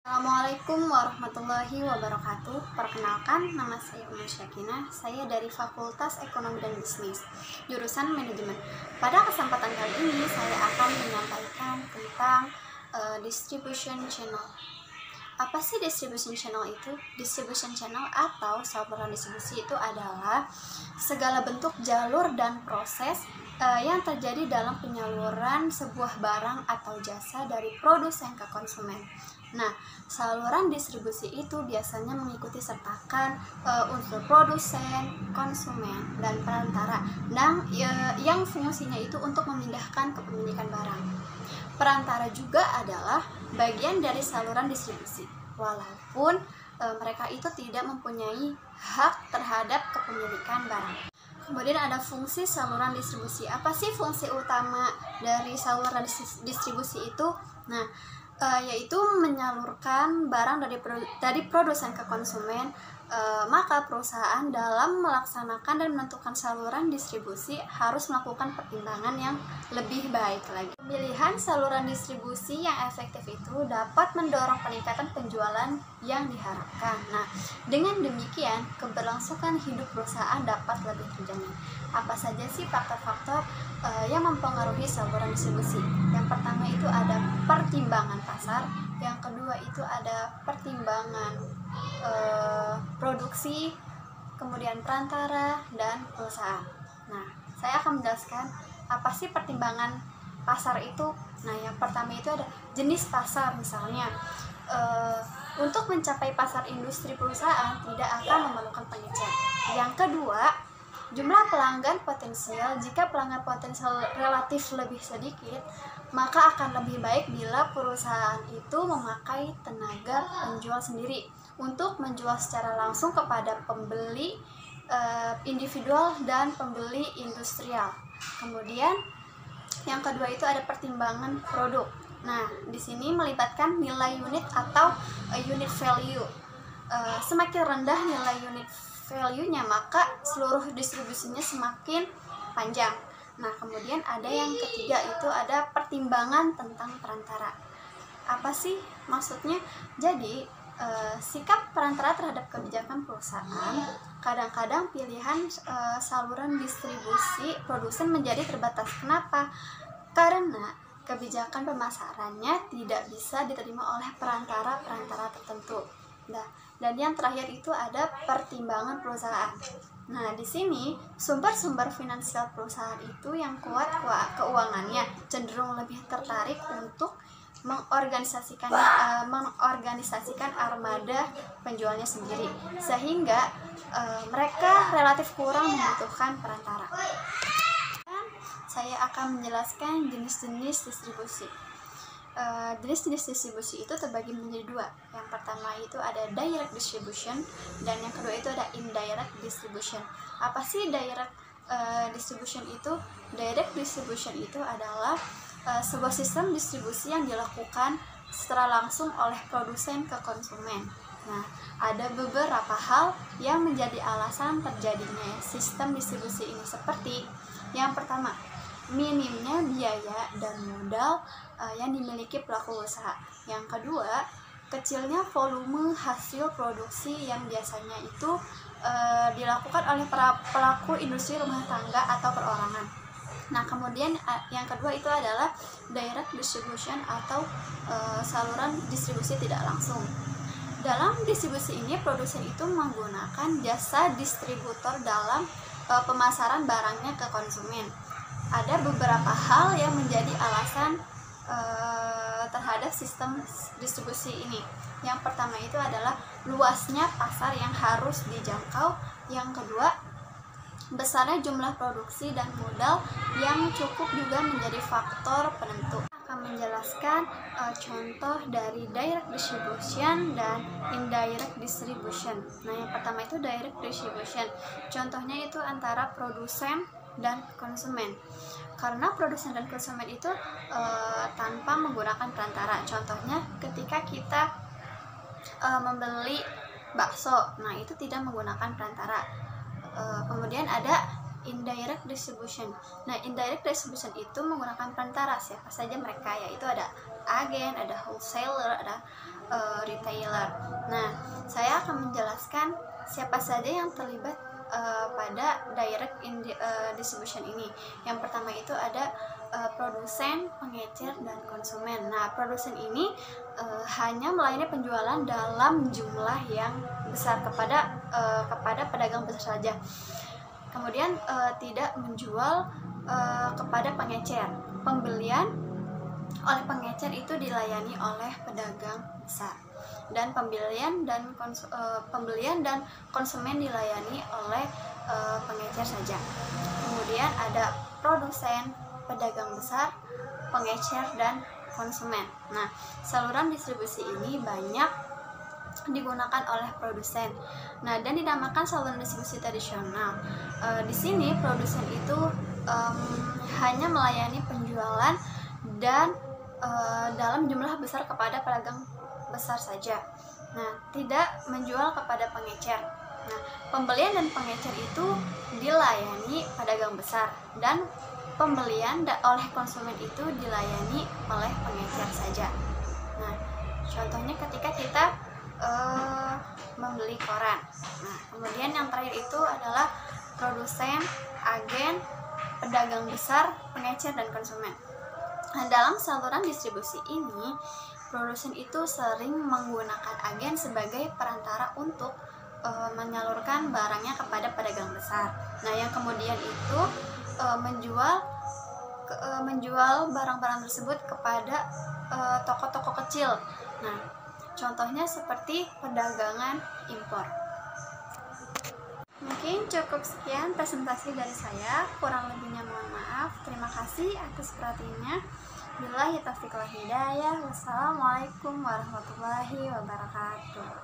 Assalamualaikum warahmatullahi wabarakatuh. Perkenalkan, nama saya Umar Syakina. Saya dari Fakultas Ekonomi dan Bisnis, jurusan Manajemen. Pada kesempatan kali ini, saya akan menyampaikan tentang distribution channel. Apa sih distribution channel itu? Distribution channel atau saluran distribusi itu adalah segala bentuk jalur dan proses yang terjadi dalam penyaluran sebuah barang atau jasa dari produsen ke konsumen. Nah, saluran distribusi itu biasanya mengikuti sertakan unsur produsen, konsumen, dan perantara yang fungsinya itu untuk memindahkan kepemilikan barang. Perantara juga adalah bagian dari saluran distribusi, walaupun mereka itu tidak mempunyai hak terhadap kepemilikan barang. Kemudian ada fungsi saluran distribusi. Apa sih fungsi utama dari saluran distribusi itu? Nah, yaitu menyalurkan barang dari produsen ke konsumen. Maka perusahaan dalam melaksanakan dan menentukan saluran distribusi harus melakukan pertimbangan yang lebih baik lagi. Pemilihan saluran distribusi yang efektif itu dapat mendorong peningkatan penjualan yang diharapkan. Nah, dengan demikian keberlangsungan hidup perusahaan dapat lebih terjamin. Apa saja sih faktor-faktor yang mempengaruhi saluran distribusi? Yang pertama itu ada pertimbangan pasar, yang kedua itu ada pertimbangan produksi, kemudian perantara, dan perusahaan. Nah, saya akan menjelaskan apa sih pertimbangan pasar itu. Nah, yang pertama itu ada jenis pasar. Misalnya untuk mencapai pasar industri, perusahaan tidak akan memerlukan pengecer. Yang kedua, jumlah pelanggan potensial. Jika pelanggan potensial relatif lebih sedikit, maka akan lebih baik bila perusahaan itu memakai tenaga penjual sendiri untuk menjual secara langsung kepada pembeli individual dan pembeli industrial. Kemudian yang kedua itu ada pertimbangan produk. Nah, di sini melibatkan nilai unit atau unit value. Semakin rendah nilai unit value-nya, maka seluruh distribusinya semakin panjang. Nah, kemudian ada yang ketiga itu ada pertimbangan tentang perantara. Apa sih maksudnya? Jadi sikap perantara terhadap kebijakan perusahaan. Kadang-kadang pilihan saluran distribusi produsen menjadi terbatas. Kenapa? Karena kebijakan pemasarannya tidak bisa diterima oleh perantara-perantara tertentu. Nah, dan yang terakhir itu ada pertimbangan perusahaan. Nah, di sini sumber-sumber finansial perusahaan itu yang kuat keuangannya cenderung lebih tertarik untuk mengorganisasikan armada penjualnya sendiri, sehingga mereka relatif kurang membutuhkan perantara. Dan saya akan menjelaskan jenis-jenis distribusi. Jenis-jenis distribusi itu terbagi menjadi dua. Yang pertama itu ada direct distribution, dan yang kedua itu ada indirect distribution. Apa sih direct distribution itu? Direct distribution itu adalah sebuah sistem distribusi yang dilakukan secara langsung oleh produsen ke konsumen. Nah, ada beberapa hal yang menjadi alasan terjadinya sistem distribusi ini, seperti yang pertama, minimnya biaya dan modal yang dimiliki pelaku usaha. Yang kedua, kecilnya volume hasil produksi yang biasanya itu dilakukan oleh para pelaku industri rumah tangga atau perorangan. Nah, kemudian yang kedua itu adalah direct distribution atau saluran distribusi tidak langsung. Dalam distribusi ini, produsen itu menggunakan jasa distributor dalam pemasaran barangnya ke konsumen. Ada beberapa hal yang menjadi alasan terhadap sistem distribusi ini. Yang pertama itu adalah luasnya pasar yang harus dijangkau. Yang kedua, besarnya jumlah produksi dan modal yang cukup juga menjadi faktor penentu. Akan menjelaskan contoh dari direct distribution dan indirect distribution. Nah, yang pertama itu direct distribution. Contohnya itu antara produsen dan konsumen. Karena produsen dan konsumen itu tanpa menggunakan perantara. Contohnya ketika kita membeli bakso, nah itu tidak menggunakan perantara. Kemudian ada indirect distribution. Nah, indirect distribution itu menggunakan perantara. Siapa saja mereka? Yaitu ada agen, ada wholesaler, ada retailer. Nah, saya akan menjelaskan siapa saja yang terlibat pada direct distribution ini. Yang pertama itu ada produsen, pengecer, dan konsumen. Nah, produsen ini hanya melayani penjualan dalam jumlah yang besar kepada pedagang besar saja. Kemudian tidak menjual kepada pengecer. Pembelian oleh pengecer itu dilayani oleh pedagang besar, dan pembelian dan konsumen dilayani oleh pengecer saja. Kemudian ada produsen, pedagang besar, pengecer, dan konsumen. Nah, saluran distribusi ini banyak digunakan oleh produsen. Nah, dan dinamakan saluran distribusi tradisional. Di sini produsen itu hanya melayani penjualan dan dalam jumlah besar kepada pedagang besar saja. Nah, tidak menjual kepada pengecer. Nah, pembelian dan pengecer itu dilayani pedagang besar, dan pembelian oleh konsumen itu dilayani oleh pengecer saja. Nah, contohnya ketika kita membeli koran. Nah, kemudian yang terakhir itu adalah produsen, agen, pedagang besar, pengecer, dan konsumen. Nah, dalam saluran distribusi ini, produsen itu sering menggunakan agen sebagai perantara untuk menyalurkan barangnya kepada pedagang besar. Nah, yang kemudian itu menjual barang-barang tersebut kepada toko-toko kecil. Nah, contohnya seperti perdagangan impor. Mungkin cukup sekian presentasi dari saya, kurang lebihnya mohon maaf. Terima kasih atas perhatiannya. Billahi taufiq wal hidayah. Wassalamualaikum warahmatullahi wabarakatuh.